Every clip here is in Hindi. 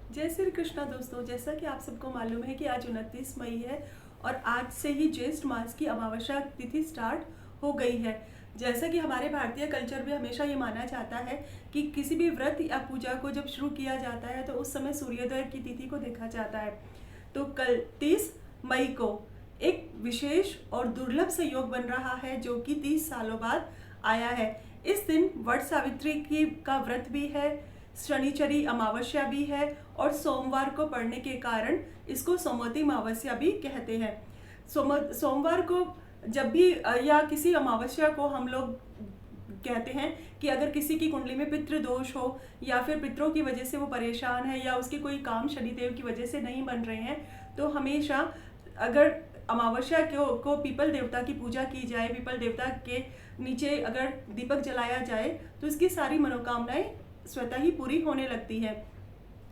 जय श्री कृष्णा दोस्तों। जैसा कि आप सबको मालूम है कि आज 29 मई है और आज से ही ज्येष्ठ मास की अमावस्या तिथि स्टार्ट हो गई है। जैसा कि हमारे भारतीय कल्चर में हमेशा ये माना जाता है कि किसी भी व्रत या पूजा को जब शुरू किया जाता है तो उस समय सूर्योदय की तिथि को देखा जाता है। तो कल 30 मई को एक विशेष और दुर्लभ संयोग बन रहा है जो कि 30 सालों बाद आया है। इस दिन वट सावित्री की का व्रत भी है, शनिचरी अमावस्या भी है और सोमवार को पड़ने के कारण इसको सोमवती अमावस्या भी कहते हैं। सोमवार को जब भी या किसी अमावस्या को हम लोग कहते हैं कि अगर किसी की कुंडली में पितृ दोष हो या फिर पितरों की वजह से वो परेशान है या उसके कोई काम शनिदेव की वजह से नहीं बन रहे हैं, तो हमेशा अगर अमावस्या को पीपल देवता की पूजा की जाए, पीपल देवता के नीचे अगर दीपक जलाया जाए तो इसकी सारी मनोकामनाएं स्वतः ही पूरी होने लगती है।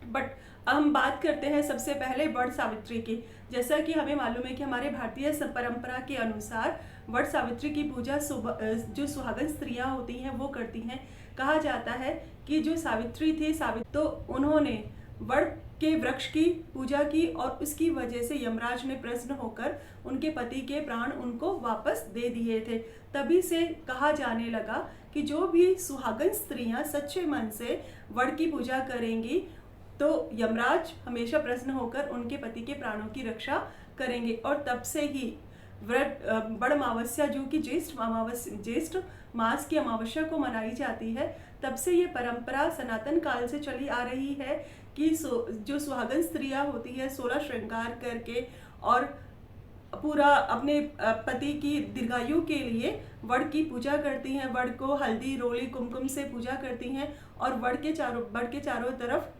बट हम बात करते हैं सबसे पहले वट सावित्री की। जैसा कि हमें मालूम है कि हमारे भारतीय परंपरा के अनुसार वट सावित्री की पूजा जो सुहागन स्त्रियां होती हैं वो करती हैं। कहा जाता है कि जो सावित्री थी तो उन्होंने वट के वृक्ष की पूजा की और उसकी वजह से यमराज ने प्रसन्न होकर उनके पति के प्राण उनको वापस दे दिए थे। तभी से कहा जाने लगा कि जो भी सुहागन स्त्रियां सच्चे मन से वट की पूजा करेंगी तो यमराज हमेशा प्रसन्न होकर उनके पति के प्राणों की रक्षा करेंगे। और तब से ही व्रत बड़ अमावस्या जो कि ज्येष्ठ मास की अमावस्या को मनाई जाती है, तब से ये परंपरा सनातन काल से चली आ रही है कि जो सुहागन स्त्रियां होती है 16 श्रृंगार करके और पूरा अपने पति की दीर्घायु के लिए वट की पूजा करती हैं। वट को हल्दी रोली कुमकुम से पूजा करती हैं और वट के चारों तरफ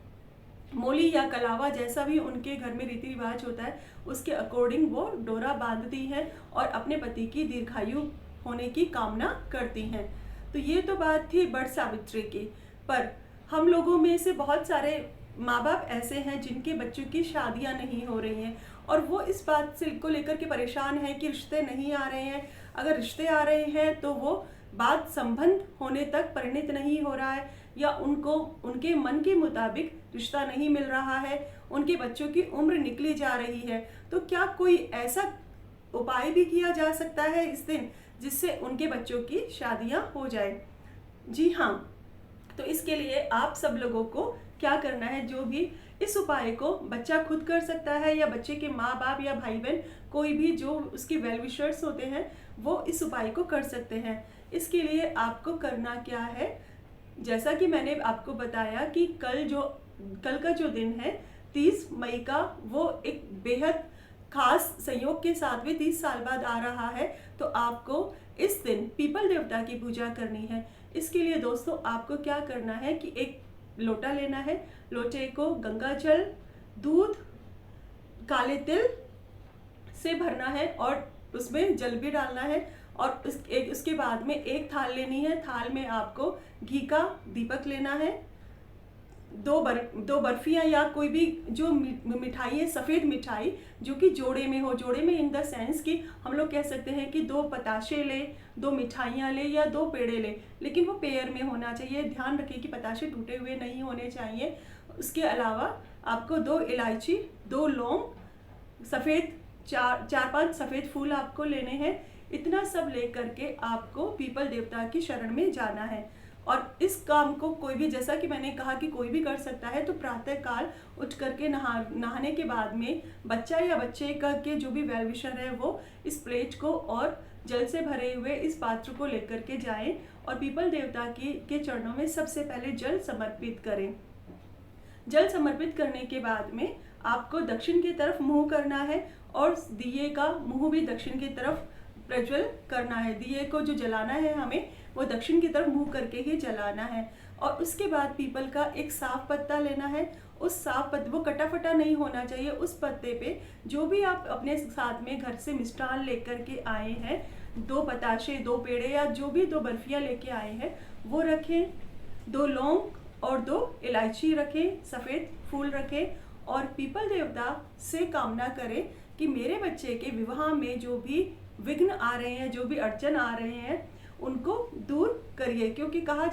मोली या कलावा जैसा भी उनके घर में रीति रिवाज होता है उसके अकॉर्डिंग वो डोरा बांधती हैं और अपने पति की दीर्घायु होने की कामना करती हैं। तो ये तो बात थी वट सावित्री की। पर हम लोगों में से बहुत सारे माँ बाप ऐसे हैं जिनके बच्चों की शादियां नहीं हो रही हैं और वो इस बात से को लेकर के परेशान हैं कि रिश्ते नहीं आ रहे हैं। अगर रिश्ते आ रहे हैं तो वो बात संबंध होने तक परिणित नहीं हो रहा है या उनको उनके मन के मुताबिक रिश्ता नहीं मिल रहा है, उनके बच्चों की उम्र निकली जा रही है। तो क्या कोई ऐसा उपाय भी किया जा सकता है इस दिन जिससे उनके बच्चों की शादियां हो जाए? जी हाँ, तो इसके लिए आप सब लोगों को क्या करना है, जो भी इस उपाय को बच्चा खुद कर सकता है या बच्चे के माँ बाप या भाई बहन कोई भी जो उसके वेल विशर्स होते हैं वो इस उपाय को कर सकते हैं। इसके लिए आपको करना क्या है, जैसा कि मैंने आपको बताया कि कल का जो दिन है 30 मई का, वो एक बेहद खास संयोग के साथ भी 30 साल बाद आ रहा है। तो आपको इस दिन पीपल देवता की पूजा करनी है। इसके लिए दोस्तों आपको क्या करना है कि एक लोटा लेना है। लोटे को गंगा जल, दूध, काले तिल से भरना है और उसमें जल भी डालना है और उसके बाद में एक थाल लेनी है। थाल में आपको घी का दीपक लेना है। दो बर्फियां या कोई भी जो मिठाई है, सफ़ेद मिठाई जो कि जोड़े में हो, जोड़े में इन द सेंस कि हम लोग कह सकते हैं कि 2 पताशे ले, 2 मिठाइयाँ ले या 2 पेड़े ले, लेकिन वो पेयर में होना चाहिए। ध्यान रखें कि पताशे टूटे हुए नहीं होने चाहिए। उसके अलावा आपको 2 इलायची, 2 लौंग, सफ़ेद 4-5 सफ़ेद फूल आपको लेने हैं। इतना सब लेकर के आपको पीपल देवता की शरण में जाना है। और इस काम को कोई भी, जैसा कि मैंने कहा कि कोई भी कर सकता है, तो प्रातः काल उठ करके नहाने के बाद में बच्चा या बच्चे का के जो भी वेल विशर है वो इस प्लेट को और जल से भरे हुए इस पात्र को लेकर के जाएं और पीपल देवता के चरणों में सबसे पहले जल समर्पित करें। जल समर्पित करने के बाद में आपको दक्षिण की तरफ मुंह करना है और दिए का मुंह भी दक्षिण की तरफ प्रज्वल करना है। दिए को जो जलाना है हमें वो दक्षिण की तरफ मुंह करके ही जलाना है। और उसके बाद पीपल का एक साफ पत्ता लेना है। उस साफ पत्ते, वो कटा फटा नहीं होना चाहिए, उस पत्ते पे जो भी आप अपने साथ में घर से मिष्ठान लेकर के आए हैं, 2 पताशे, 2 पेड़े या जो भी 2 बर्फियाँ लेके आए हैं वो रखें, 2 लौंग और 2 इलायची रखें, सफ़ेद फूल रखें और पीपल देवता से कामना करें कि मेरे बच्चे के विवाह में जो भी विघ्न आ रहे हैं, जो भी अड़चन आ रहे हैं, उनको दूर करिए। क्योंकि कहा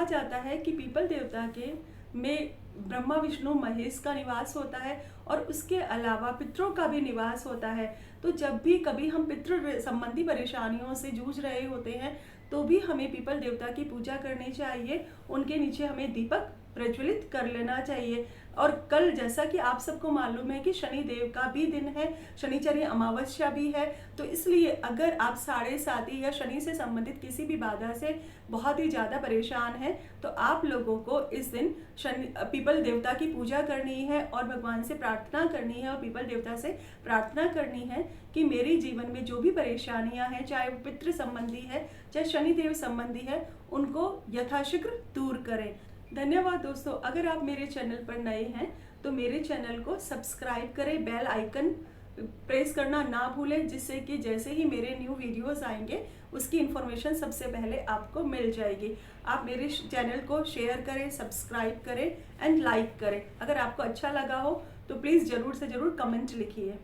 जाता है कि पीपल देवता के में ब्रह्मा विष्णु महेश का निवास होता है और उसके अलावा पितरों का भी निवास होता है। तो जब भी कभी हम पितृ संबंधी परेशानियों से जूझ रहे होते हैं तो भी हमें पीपल देवता की पूजा करनी चाहिए, उनके नीचे हमें दीपक प्रज्वलित कर लेना चाहिए। और कल जैसा कि आप सबको मालूम है कि शनि देव का भी दिन है, शनिचरी अमावस्या भी है, तो इसलिए अगर आप साढ़े साथी या शनि से संबंधित किसी भी बाधा से बहुत ही ज़्यादा परेशान हैं तो आप लोगों को इस दिन शनि पीपल देवता की पूजा करनी है और भगवान से प्रार्थना करनी है और पीपल देवता से प्रार्थना करनी है कि मेरे जीवन में जो भी परेशानियां हैं, चाहे वो पितृ संबंधी है चाहे शनिदेव संबंधी है, उनको यथाशीघ्र दूर करें। धन्यवाद दोस्तों। अगर आप मेरे चैनल पर नए हैं तो मेरे चैनल को सब्सक्राइब करें, बेल आइकन प्रेस करना ना भूलें, जिससे कि जैसे ही मेरे न्यू वीडियोस आएंगे उसकी इन्फॉर्मेशन सबसे पहले आपको मिल जाएगी। आप मेरे चैनल को शेयर करें, सब्सक्राइब करें एंड लाइक करें। अगर आपको अच्छा लगा हो तो प्लीज़ ज़रूर से ज़रूर कमेंट लिखिए।